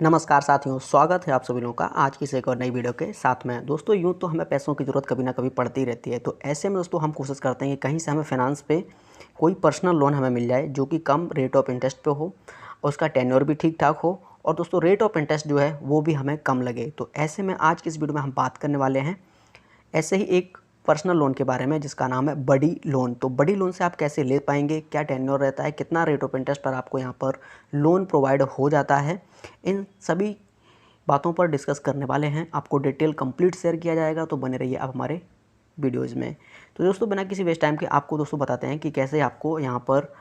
नमस्कार साथियों, स्वागत है आप सभी लोगों का आज की इस एक और नई वीडियो के साथ में। दोस्तों यूँ तो हमें पैसों की ज़रूरत कभी ना कभी पड़ती रहती है, तो ऐसे में दोस्तों हम कोशिश करते हैं कि कहीं से हमें फाइनेंस पे कोई पर्सनल लोन हमें मिल जाए जो कि कम रेट ऑफ इंटरेस्ट पे हो और उसका टेन्योर भी ठीक ठाक हो और दोस्तों रेट ऑफ इंटरेस्ट जो है वो भी हमें कम लगे। तो ऐसे में आज की इस वीडियो में हम बात करने वाले हैं ऐसे ही एक पर्सनल लोन के बारे में जिसका नाम है बड़ी लोन। तो बड़ी लोन से आप कैसे ले पाएंगे, क्या टेन्योर रहता है, कितना रेट ऑफ इंटरेस्ट पर आपको यहाँ पर लोन प्रोवाइड हो जाता है, इन सभी बातों पर डिस्कस करने वाले हैं। आपको डिटेल कंप्लीट शेयर किया जाएगा, तो बने रहिए आप हमारे वीडियोज़ में। तो दोस्तों बिना किसी वेस्ट टाइम के आपको दोस्तों बताते हैं कि कैसे आपको यहाँ पर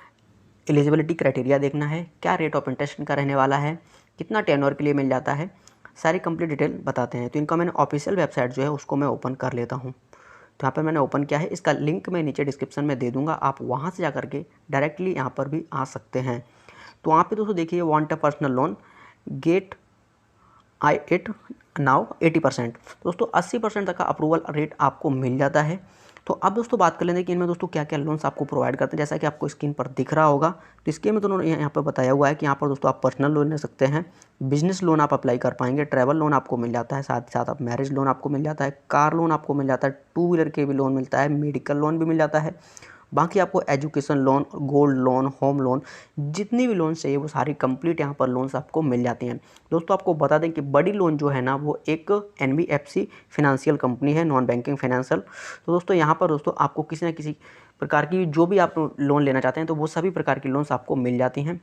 एलिजिबिलिटी क्राइटेरिया देखना है, क्या रेट ऑफ इंटरेस्ट का रहने वाला है, कितना टेन्योर के लिए मिल जाता है, सारी कंप्लीट डिटेल बताते हैं। तो इनका मैंने ऑफिशियल वेबसाइट जो है उसको मैं ओपन कर लेता हूँ। तो यहाँ पर मैंने ओपन किया है, इसका लिंक मैं नीचे डिस्क्रिप्शन में दे दूँगा, आप वहाँ से जा करके डायरेक्टली यहाँ पर भी आ सकते हैं। तो वहाँ पे दोस्तों देखिए want a personal loan get I it now 80%। दोस्तों 80% तक का अप्रूवल रेट आपको मिल जाता है। तो अब दोस्तों बात कर लेते हैं कि इनमें दोस्तों क्या क्या लोन्स आपको प्रोवाइड करते हैं। जैसा कि आपको स्क्रीन पर दिख रहा होगा, तो इसके में दोनों यहाँ पर बताया हुआ है कि यहाँ पर दोस्तों आप पर्सनल लोन ले सकते हैं, बिजनेस लोन आप अप्लाई कर पाएंगे, ट्रैवल लोन आपको मिल जाता है, साथ ही साथ आप मैरिज लोन आपको मिल जाता है, कार लोन आपको मिल जाता है, टू व्हीलर के भी लोन मिलता है, मेडिकल लोन भी मिल जाता है। बाकी आपको education loan, gold loan, home loan, जितनी भी लोन चाहिए वो सारी कंप्लीट यहाँ पर लोन्स आपको मिल जाती हैं। दोस्तों आपको बता दें कि बड़ी लोन जो है ना वो एक एनबीएफसी फिनेंशियल कंपनी है, नॉन बैंकिंग फाइनेंशियल। तो दोस्तों यहाँ पर दोस्तों आपको किसी न किसी प्रकार की जो भी आप लोन लेना चाहते हैं तो वो सभी प्रकार की लोन्स आपको मिल जाती हैं।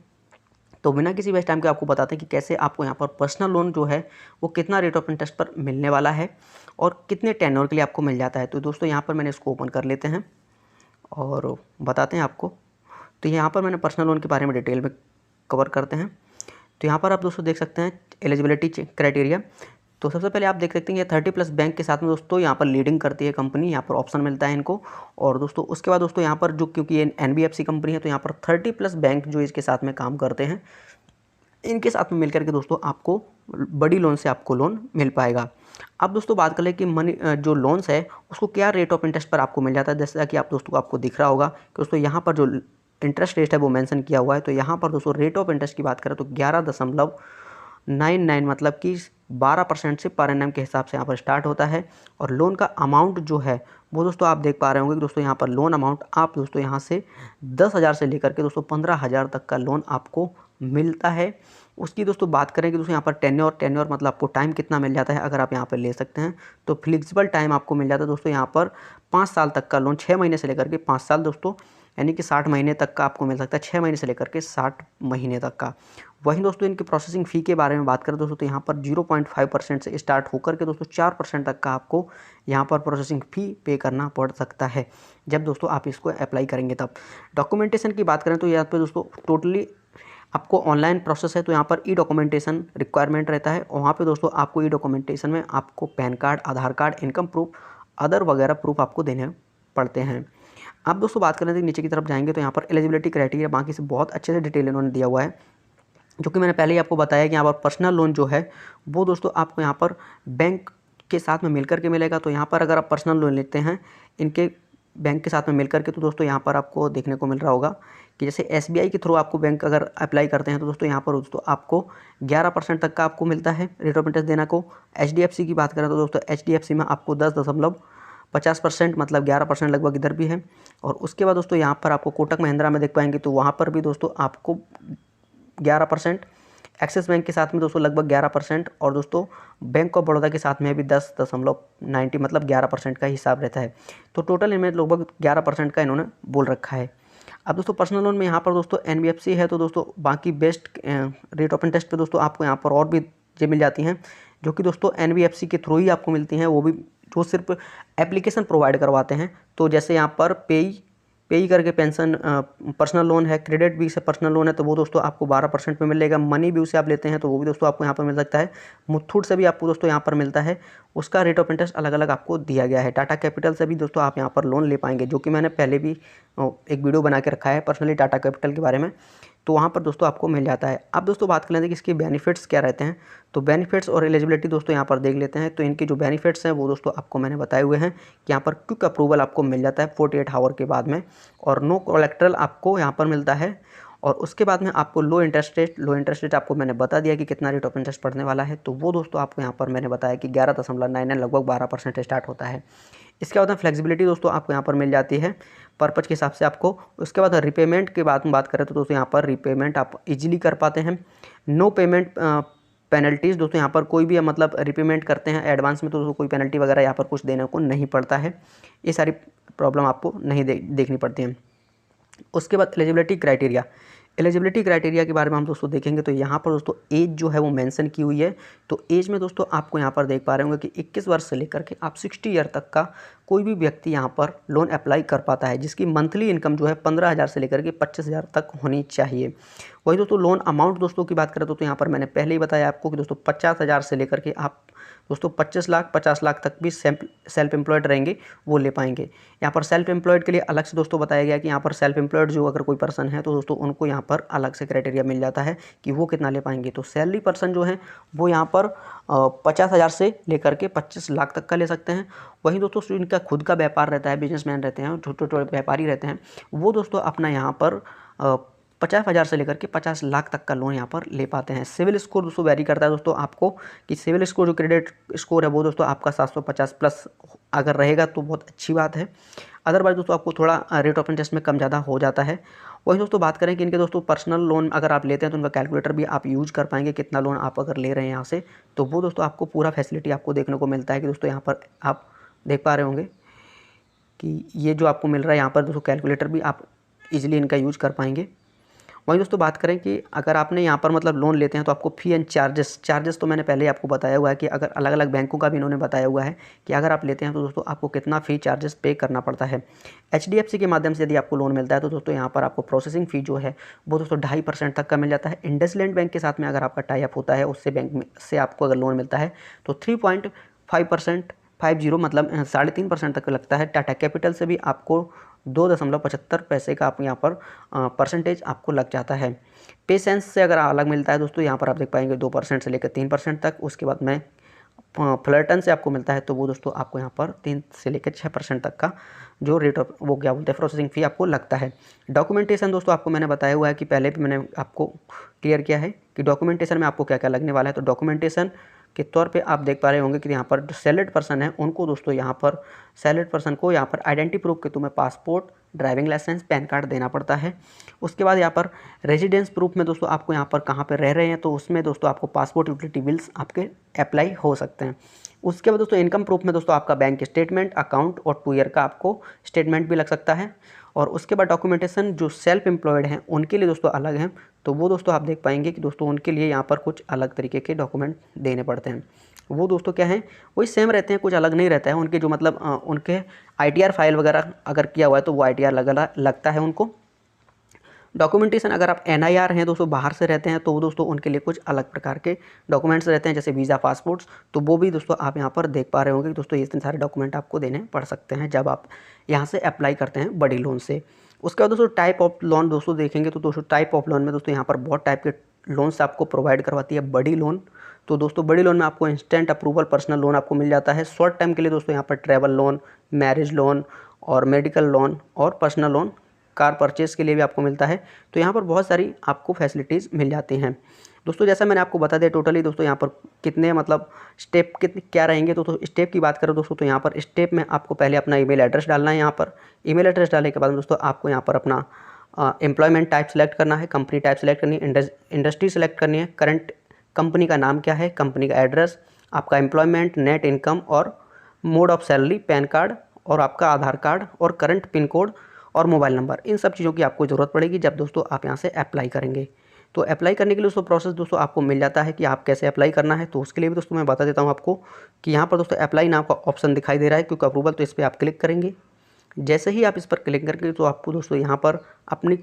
तो बिना किसी वेस्ट टाइम के आपको बताते हैं कि कैसे आपको यहाँ पर पर्सनल लोन जो है वो कितना रेट ऑफ इंटरेस्ट पर मिलने वाला है और कितने टेन्योर के लिए आपको मिल जाता है। तो दोस्तों यहाँ पर मैंने इसको ओपन कर लेते हैं और बताते हैं आपको। तो यहाँ पर मैंने पर्सनल लोन के बारे में डिटेल में कवर करते हैं। तो यहाँ पर आप दोस्तों देख सकते हैं एलिजिबिलिटी क्राइटेरिया। तो सबसे पहले आप देख सकते हैं ये 30+ बैंक के साथ में दोस्तों यहाँ पर लीडिंग करती है कंपनी, यहाँ पर ऑप्शन मिलता है इनको। और दोस्तों उसके बाद दोस्तों यहाँ पर जो क्योंकि ये एनबीएफसी कंपनी है तो यहाँ पर 30+ बैंक जो इसके साथ में काम करते हैं, इनके साथ में मिलकर के दोस्तों आपको बड़ी लोन से आपको लोन मिल पाएगा। अब दोस्तों बात कर ले कि मनी जो लोन्स है उसको क्या रेट ऑफ इंटरेस्ट पर आपको मिल जाता है। जैसा कि आप दोस्तों को आपको दिख रहा होगा कि दोस्तों यहाँ पर जो इंटरेस्ट रेट है वो मेंशन किया हुआ है। तो यहाँ पर दोस्तों रेट ऑफ इंटरेस्ट की बात करें तो 11.99 मतलब कि 12% से पर एनम के हिसाब से यहाँ पर स्टार्ट होता है। और लोन का अमाउंट जो है वो दोस्तों आप देख पा रहे होंगे कि दोस्तों यहाँ पर लोन अमाउंट आप दोस्तों यहाँ से 10,000 से लेकर के दोस्तों 15,000 तक का लोन आपको मिलता है। उसकी दोस्तों बात करें कि दोस्तों यहाँ पर टेन्योर मतलब आपको टाइम कितना मिल जाता है अगर आप यहाँ पर ले सकते हैं तो फ्लेक्सिबल टाइम आपको मिल जाता है दोस्तों यहाँ पर 5 साल तक का लोन, 6 महीने से लेकर के 5 साल दोस्तों, यानी कि 60 महीने तक का आपको मिल सकता है, 6 महीने से लेकर के 60 महीने तक का। वहीं दोस्तों इनकी प्रोसेसिंग फ़ी के बारे में बात करें दोस्तों तो यहाँ पर 0.5% से स्टार्ट होकर के दोस्तों 4% तक का आपको यहाँ पर प्रोसेसिंग फ़ी पे करना पड़ सकता है जब दोस्तों आप इसको अप्लाई करेंगे तब। डॉक्यूमेंटेशन की बात करें तो यहाँ पर दोस्तों टोटली आपको ऑनलाइन प्रोसेस है, तो यहाँ पर ई डॉक्यूमेंटेशन रिक्वायरमेंट रहता है। और वहाँ पे दोस्तों आपको ई डॉक्यूमेंटेशन में आपको पैन कार्ड, आधार कार्ड, इनकम प्रूफ, अदर वगैरह प्रूफ आपको देने पड़ते हैं। अब दोस्तों बात करें तो नीचे की तरफ जाएंगे तो यहाँ पर एलिजिबिलिटी क्राइटेरिया बाकी से बहुत अच्छे से डिटेल इन्होंने दिया हुआ है, जो कि मैंने पहले ही आपको बताया कि यहाँ पर पर्सनल लोन जो है वो दोस्तों आपको यहाँ पर बैंक के साथ में मिलकर के मिलेगा। तो यहाँ पर अगर आप पर्सनल लोन लेते हैं इनके बैंक के साथ में मिलकर के तो दोस्तों यहाँ पर आपको देखने को मिल रहा होगा कि जैसे एसबीआई के थ्रू आपको बैंक अगर अप्लाई करते हैं तो दोस्तों यहाँ पर दोस्तों आपको 11% तक का आपको मिलता है रेट ऑफ इंटरेस्ट देना को। एचडीएफसी की बात करें तो दोस्तों एचडीएफसी में आपको 10.50% मतलब 11% लगभग इधर भी है। और उसके बाद दोस्तों यहाँ पर आपको कोटक महिंद्रा में देख पाएंगे तो वहाँ पर भी दोस्तों आपको 11%, एक्सिस बैंक के साथ में दोस्तों लगभग 11% और दोस्तों बैंक ऑफ बड़ौदा के साथ में भी 10.90 मतलब 11% का हिसाब रहता है। तो टोटल इनमें लगभग 11% का इन्होंने बोल रखा है। अब दोस्तों पर्सनल लोन में यहाँ पर दोस्तों एनबीएफसी है तो दोस्तों बाकी बेस्ट रेट ऑफ इंटरेस्ट पे दोस्तों आपको यहाँ पर और भी चीज़ें मिल जाती हैं जो कि दोस्तों एनबीएफसी के थ्रू ही आपको मिलती हैं, वो भी जो सिर्फ एप्लीकेशन प्रोवाइड करवाते हैं। तो जैसे यहाँ पर पेई करके पेंशन पर्सनल लोन है, क्रेडिट भी से पर्सनल लोन है तो वो दोस्तों आपको 12% में मिलेगा। मनी भी उसे आप लेते हैं तो वो भी दोस्तों आपको यहाँ पर मिल सकता है। मुथूट से भी आपको दोस्तों यहाँ पर मिलता है, उसका रेट ऑफ इंटरेस्ट अलग अलग आपको दिया गया है। टाटा कैपिटल से भी दोस्तों आप यहाँ पर लोन ले पाएंगे, जो कि मैंने पहले भी एक वीडियो बना के रखा है पर्सनली टाटा कैपिटल के बारे में, तो वहाँ पर दोस्तों आपको मिल जाता है। अब दोस्तों बात कर लेते हैं कि इसके बेनिफिट्स क्या रहते हैं। तो बेनिफिट्स और एलिजिबिलिटी दोस्तों यहाँ पर देख लेते हैं। तो इनके जो बेनिफिट्स हैं वो दोस्तों आपको मैंने बताए हुए हैं कि यहाँ पर क्विक अप्रूवल आपको मिल जाता है 48 आवर के बाद में, और नो कोलेक्ट्रल आपको यहाँ पर मिलता है। और उसके बाद में आपको लो इंटरेस्ट रेट आपको मैंने बता दिया कि कितना रेट ऑफ इंटरेस्ट पड़ने वाला है। तो वो दोस्तों आपको यहाँ पर मैंने बताया कि 11.99 लगभग 12% स्टार्ट होता है। इसके बाद में फ्लेक्सिबिलिटी दोस्तों आपको यहाँ पर मिल जाती है पर्पज़ के हिसाब से आपको। उसके बाद रिपेमेंट के बाद में बात करें तो दोस्तों यहाँ पर रिपेमेंट आप इजीली कर पाते हैं। नो पेमेंट पेनल्टीज़ दोस्तों यहाँ पर कोई भी मतलब रिपेमेंट करते हैं एडवांस में तो दोस्तों कोई पेनल्टी वगैरह यहाँ पर कुछ देने को नहीं पड़ता है। ये सारी प्रॉब्लम आपको नहीं देखनी पड़ती है। उसके बाद एलिजिबिलिटी क्राइटेरिया के बारे में हम दोस्तों देखेंगे तो यहाँ पर दोस्तों एज जो है वो मेंशन की हुई है। तो एज में दोस्तों आपको यहाँ पर देख पा रहे होंगे कि 21 वर्ष से लेकर के आप 60 ईयर तक का कोई भी व्यक्ति यहाँ पर लोन अप्लाई कर पाता है, जिसकी मंथली इनकम जो है 15,000 से लेकर के 25,000 तक होनी चाहिए। वही दोस्तों लोन अमाउंट दोस्तों की बात करें तो यहाँ पर मैंने पहले ही बताया आपको कि दोस्तों 50,000 से लेकर के आप दोस्तों 25 लाख 50 लाख तक भी सेल्फ एम्प्लॉयड रहेंगे वो ले पाएंगे। यहाँ पर सेल्फ एम्प्लॉयड के लिए अलग से दोस्तों बताया गया कि यहाँ पर सेल्फ एम्प्लॉयड जो अगर कोई पर्सन है तो दोस्तों उनको यहाँ पर अलग से क्राइटेरिया मिल जाता है कि वो कितना ले पाएंगे। तो सैलरी पर्सन जो है वो यहाँ पर 50,000 से लेकर के 25 लाख तक का ले सकते हैं। वहीं दोस्तों जो इनका खुद का व्यापार रहता है, बिजनेसमैन रहते हैं, छोटे छोटे व्यापारी रहते हैं, वो दोस्तों अपना यहाँ पर 50,000 से लेकर के 50 लाख तक का लोन यहाँ पर ले पाते हैं। सिविल स्कोर दोस्तों वैरी करता है दोस्तों आपको कि सिविल स्कोर जो क्रेडिट स्कोर है वो दोस्तों आपका 750 प्लस अगर रहेगा तो बहुत अच्छी बात है। अदरवाइज दोस्तों आपको थोड़ा रेट ऑफ इंटरेस्ट में कम ज़्यादा हो जाता है। वही दोस्तों बात करें कि इनके दोस्तों पर्सनल लोन अगर आप लेते हैं तो उनका कैलकुलेटर भी आप यूज कर पाएंगे कितना लोन आप अगर ले रहे हैं यहाँ से, तो वो दोस्तों आपको पूरा फैसिलिटी आपको देखने को मिलता है कि दोस्तों यहाँ पर आप देख पा रहे होंगे कि ये जो आपको मिल रहा है यहाँ पर दोस्तों कैलकुलेटर भी आप इजीली इनका यूज कर पाएंगे। वहीं दोस्तों बात करें कि अगर आपने यहाँ पर मतलब लोन लेते हैं तो आपको फ़ी एंड चार्जेस तो मैंने पहले ही आपको बताया हुआ है कि अगर अलग अलग बैंकों का भी इन्होंने बताया हुआ है कि अगर आप लेते हैं तो दोस्तों आपको कितना फ़ी चार्जेस पे करना पड़ता है। HDFC के माध्यम से यदि आपको लोन मिलता है तो दोस्तों यहाँ पर आपको प्रोसेसिंग फ़ी जो है वो दोस्तों 2.5% तक का मिल जाता है। इंडसलैंड बैंक के साथ में अगर आपका टाई अप होता है उससे बैंक में से आपको अगर लोन मिलता है तो 3.5% 50 मतलब 3.5% तक लगता है। टाटा कैपिटल से भी आपको 2.75 पैसे का आप यहाँ पर परसेंटेज आपको लग जाता है। पेसेंस से अगर अलग मिलता है दोस्तों यहाँ पर आप देख पाएंगे 2% से लेकर 3% तक। उसके बाद में फ्लर्टन से आपको मिलता है तो वो दोस्तों आपको यहाँ पर 3 से लेकर 6% तक का जो रेट ऑफ वो क्या बोलते हैं प्रोसेसिंग फ़ी आपको लगता है। डॉक्यूमेंटेशन दोस्तों आपको मैंने बताया हुआ है कि पहले भी मैंने आपको क्लियर किया है कि डॉक्यूमेंटेशन में आपको क्या क्या लगने वाला है। तो डॉक्यूमेंटेशन के तौर पे आप देख पा रहे होंगे कि यहाँ पर जो सैलरीड पर्सन है उनको दोस्तों यहाँ पर सैलरीड पर्सन को यहाँ पर आइडेंटिटी प्रूफ के तुम्हें passport, driving licence, PAN card देना पड़ता है। उसके बाद यहाँ पर रेजिडेंस प्रूफ में दोस्तों आपको यहाँ पर कहाँ पर रह रहे हैं तो उसमें दोस्तों आपको पासपोर्ट, यूटिलिटी बिल्स आपके अप्लाई हो सकते हैं। उसके बाद दोस्तों इनकम प्रूफ में दोस्तों आपका बैंक स्टेटमेंट, अकाउंट और 2 ईयर का आपको स्टेटमेंट भी लग सकता है। और उसके बाद डॉक्यूमेंटेशन जो सेल्फ एम्प्लॉयड हैं उनके लिए दोस्तों अलग हैं, तो वो दोस्तों आप देख पाएंगे कि दोस्तों उनके लिए यहाँ पर कुछ अलग तरीके के डॉक्यूमेंट देने पड़ते हैं। वो दोस्तों क्या हैं वही सेम रहते हैं, कुछ अलग नहीं रहता है। उनके जो मतलब उनके ITR फाइल वगैरह अगर किया हुआ है तो वो ITR लगता है उनको। डॉक्यूमेंटेशन अगर आप NIR हैं दोस्तों, बाहर से रहते हैं, तो वो दोस्तों उनके लिए कुछ अलग प्रकार के डॉक्यूमेंट्स रहते हैं जैसे वीज़ा, पासपोर्ट्स, तो वो भी दोस्तों आप यहाँ पर देख पा रहे होंगे कि दोस्तों इतने सारे डॉक्यूमेंट आपको देने पड़ सकते हैं जब आप यहाँ से अप्लाई करते हैं बड़ी लोन से। उसके बाद दोस्तों टाइप ऑफ लोन दोस्तों देखेंगे तो दोस्तों टाइप ऑफ लोन में दोस्तों यहाँ पर बहुत टाइप के लोन्स आपको प्रोवाइड करवाती है बड़ी लोन। तो दोस्तों बड़ी लोन में आपको इंस्टेंट अप्रूवल पर्सनल लोन आपको मिल जाता है। शॉर्ट टाइम के लिए दोस्तों यहाँ पर ट्रैवल लोन, मैरिज लोन और मेडिकल लोन और पर्सनल लोन, कार परचेज़ के लिए भी आपको मिलता है। तो यहाँ पर बहुत सारी आपको फैसिलिटीज़ मिल जाती हैं दोस्तों। जैसा मैंने आपको बता दिया टोटली दोस्तों यहाँ पर कितने मतलब स्टेप कितने क्या रहेंगे। तो स्टेप की बात करें दोस्तों तो यहाँ पर स्टेप में आपको पहले अपना ईमेल एड्रेस डालना है। यहाँ पर ईमेल एड्रेस डालने के बाद दोस्तों आपको यहाँ पर अपना एम्प्लॉयमेंट टाइप सेलेक्ट करना है, कंपनी टाइप सेलेक्ट करनी है, इंडस्ट्री सेलेक्ट करनी है, करंट कंपनी का नाम क्या है, कंपनी का एड्रेस, आपका एम्प्लॉयमेंट, नेट इनकम और mode of salary, pan card और आपका आधार कार्ड और करंट पिन कोड और मोबाइल नंबर। इन सब चीज़ों की आपको ज़रूरत पड़ेगी जब दोस्तों आप यहाँ से अप्लाई करेंगे। तो अप्लाई करने के लिए दोस्तों प्रोसेस दोस्तों आपको मिल जाता है कि आप कैसे अप्लाई करना है। तो उसके लिए भी दोस्तों मैं बता देता हूँ आपको कि यहाँ पर दोस्तों अप्लाई नाम का ऑप्शन दिखाई दे रहा है क्योंकि अप्रूवल, तो इस पर आप क्लिक करेंगे। जैसे ही आप इस पर क्लिक करेंगे तो आपको दोस्तों यहाँ पर अपनी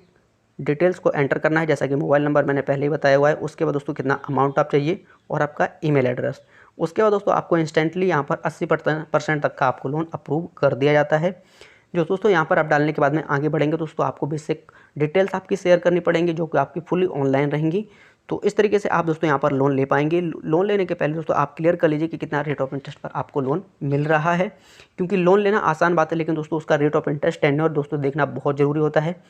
डिटेल्स को एंटर करना है, जैसा कि मोबाइल नंबर मैंने पहले ही बताया हुआ है। उसके बाद दोस्तों कितना अमाउंट आप चाहिए और आपका ईमेल एड्रेस। उसके बाद दोस्तों आपको इंस्टेंटली यहाँ पर 80% तक का आपको लोन अप्रूव कर दिया जाता है। जो दोस्तों यहाँ पर आप डालने के बाद में आगे बढ़ेंगे दोस्तों आपको बेसिक डिटेल्स आपकी शेयर करनी पड़ेंगी जो कि आपकी फुली ऑनलाइन रहेंगी। तो इस तरीके से आप दोस्तों यहाँ पर लोन ले पाएंगे। लोन लेने के पहले दोस्तों आप क्लियर कर लीजिए कि कितना रेट ऑफ इंटरेस्ट पर आपको लोन मिल रहा है, क्योंकि लोन लेना आसान बात है लेकिन दोस्तों उसका रेट ऑफ इंटरेस्ट टेन्योर दोस्तों देखना बहुत ज़रूरी होता है।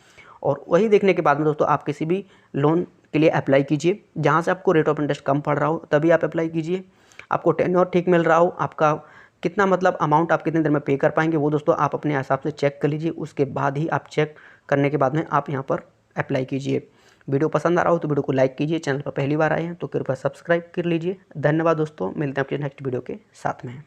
और वही देखने के बाद में दोस्तों आप किसी भी लोन के लिए अप्लाई कीजिए जहाँ से आपको रेट ऑफ इंटरेस्ट कम पड़ रहा हो, तभी आप अप्लाई कीजिए। आपको टेन्योर ठीक मिल रहा हो, आपका कितना मतलब अमाउंट आप कितनी देर में पे कर पाएंगे वो दोस्तों आप अपने हिसाब से चेक कर लीजिए। उसके बाद ही आप चेक करने के बाद में आप यहाँ पर अप्लाई कीजिए। वीडियो पसंद आ रहा हो तो वीडियो को लाइक कीजिए। चैनल पर पहली बार आए हैं तो कृपया सब्सक्राइब कर लीजिए। धन्यवाद दोस्तों, मिलते हैं अपने नेक्स्ट वीडियो के साथ में।